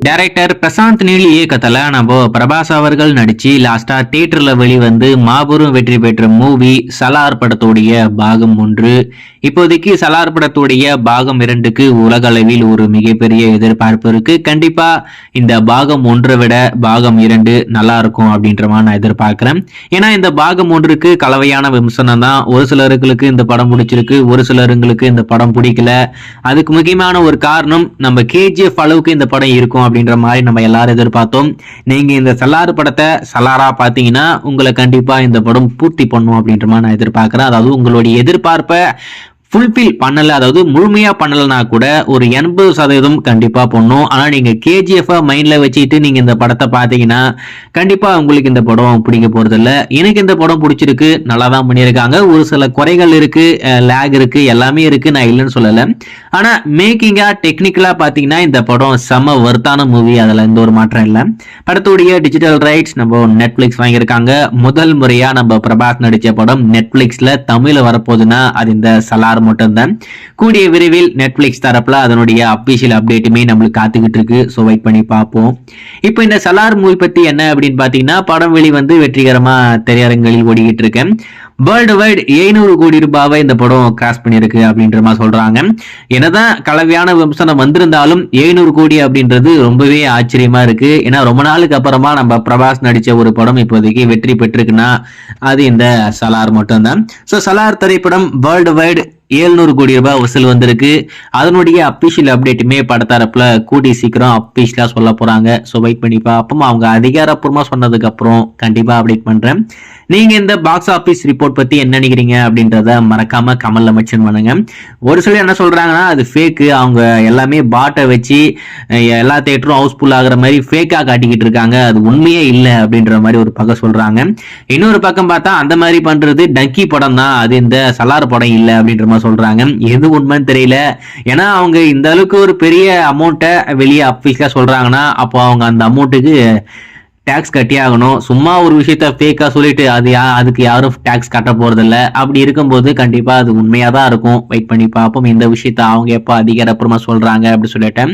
Director Prashanth Neil இயக்கத்துல நம்ம பிரபாஸ் அவர்கள் நடிச்சு லாஸ்டா தியேட்டர்ல வெளிவந்து மாபெரும் வெற்றி பெற்ற மூவி சலார் படத்துடைய பாகம் 1. இப்போதைக்கு சலார் படத்துடைய பாகம் 2க்கு உலக அளவில் ஒரு மிகப்பெரிய எதிர்பார்ப்பு இருக்கு. கண்டிப்பா இந்த பாகம் 1 விட பாகம் 2 நல்லா இருக்கும் அப்படின்ற மாதிரி நான் எதிர்பார்க்கிறேன். ஏன்னா இந்த பாகம் 1க்கு கலவையான விமர்சனம் தான். ஒரு சிலருக்கு இந்த படம் பிடிச்சிருக்கு, ஒரு சிலருக்கு இந்த படம் பிடிக்கல. அதுக்கு முக்கியமான ஒரு காரணம் நம்ம கேஜிஎஃப் அளவுக்கு இந்த படம் இருக்கும் அப்படின்ற மாதிரி நம்ம எல்லாரும் எதிர்பார்த்தோம். நீங்க இந்த சலார் படத்தை சலாரா பாத்தீங்கன்னா உங்களை கண்டிப்பா இந்த படம் பூர்த்தி பண்ணும் அப்படின்ற மாதிரி நான் எதிர்பார்க்கிறேன். அதாவது உங்களுடைய எதிர்பார்ப்பை ஃபுல்ஃபில் பண்ணல, அதாவது முழுமையா பண்ணலனா கூட ஒரு 80% கண்டிப்பா பண்ணும். ஆனா நீங்க கேஜிஎஃப் மைண்ட்ல வச்சுட்டு நீங்க இந்த படத்தை பாத்தீங்கன்னா கண்டிப்பா உங்களுக்கு இந்த படம் பிடிக்க போறது இல்ல. எனக்கு இந்த படம் பிடிச்சிருக்கு, நல்லா தான் பண்ணியிருக்காங்க. ஒரு சில குறைகள் இருக்கு, லேக் இருக்கு, எல்லாமே இருக்கு, நான் இல்லைன்னு சொல்லல. ஆனா மேக்கிங்கா டெக்னிக்கலா பாத்தீங்கன்னா இந்த படம் செம வர்த்தான மூவி, அதுல எந்த ஒரு மாற்றம் இல்லை. படத்துடைய டிஜிட்டல் ரைட்ஸ் நம்ம நெட்ஃபிளிக்ஸ் வாங்கியிருக்காங்க. முதல் முறையா நம்ம பிரபாஸ் நடிச்ச படம் நெட்ஃபிளிக்ஸ்ல தமிழ்ல வரப்போகுதுன்னா அது இந்த சலார் மட்டும்தான். கூடிய விரைவில் நெட்ஃபிளிக்ஸ் தரப்புல அதனுடைய அபிஷியல் அப்டேட்டுமே நம்மளுக்கு காத்துக்கிட்டு இருக்கு. சோ வெயிட் பண்ணி பார்ப்போம். இப்போ இந்த சலார் மூவி பத்தி என்ன அப்படின்னு பாத்தீங்கன்னா, படம் வெளிவந்து வெற்றிகரமா திரையரங்களில் ஓடிக்கிட்டு இருக்கு. வேர்ல்டு வைட் 700 கோடி ரூபாவை இந்த படம் கிராஸ் பண்ணிருக்கு அப்படின்ற மாதிரி சொல்றாங்க. என்னதான் கலவையான விமர்சனம் வந்திருந்தாலும் 700 கோடி அப்படின்றது ரொம்பவே ஆச்சரியமா இருக்கு. ஏன்னா ரொம்ப நாளுக்கு அப்புறமா நம்ம பிரபாஸ் நடிச்ச ஒரு படம் இப்போதைக்கு வெற்றி பெற்றிருக்குன்னா அது இந்த சலார் மட்டும்தான். சோ சலார் திரைப்படம் வேர்ல்டு வைட் 700 கோடி ரூபாய் வசூல் வந்திருக்கு. அதனுடைய அபிஷியல் அப்டேட்டுமே படத்தரப்புல கூடி சீக்கிரம் அபிஷியலா சொல்ல போறாங்க. ஸோ வெயிட் பண்ணி பார்ப்போம். அவங்க அதிகாரப்பூர்வமா சொன்னதுக்கு அப்புறம் கண்டிப்பா அப்டேட் பண்றேன். நீங்க இந்த பாக்ஸ் ஆபீஸ் ரிப்போர்ட் பத்தி என்ன நினைக்கிறீங்க அப்படின்றத மறக்காம கமெண்ட்ல மென்ஷன் பண்ணுங்க. ஒரு சிலர் என்ன சொல்றாங்கன்னா அது ஃபேக்கு, அவங்க எல்லாமே பாட்டை வச்சு எல்லா தியேட்டரும் ஹவுஸ்ஃபுல் ஆகுற மாதிரி ஃபேக்கா காட்டிக்கிட்டு இருக்காங்க, அது உண்மையே இல்லை அப்படின்ற மாதிரி ஒரு பக்கம் சொல்றாங்க. இன்னொரு பக்கம் பார்த்தா அந்த மாதிரி பண்றது டங்கி படம் தான், அது இந்த சலார் படம் இல்லை அப்படின்ற மாதிரி சொல்றாங்க. எது உண்மைன்னு தெரியல. ஏன்னா அவங்க இந்த அளவுக்கு ஒரு பெரிய அமௌண்ட்டை வெளியே அபிஷியலா சொல்றாங்கன்னா அப்போ அவங்க அந்த அமௌண்ட்டுக்கு டேக்ஸ் கட்டி ஆகணும். சும்மா ஒரு விஷயத்த ஃபேக்கா சொல்லிட்டு அதுக்கு யாரும் டேக்ஸ் கட்ட போறது இல்ல. அப்படி இருக்கும்போது கண்டிப்பா அது உண்மையா தான் இருக்கும். வெயிட் பண்ணி பார்ப்போம் இந்த விஷயத்த அவங்க எப்போ அதிகாரப்பூர்வமா சொல்றாங்க அப்படி சொல்லிட்டேன்.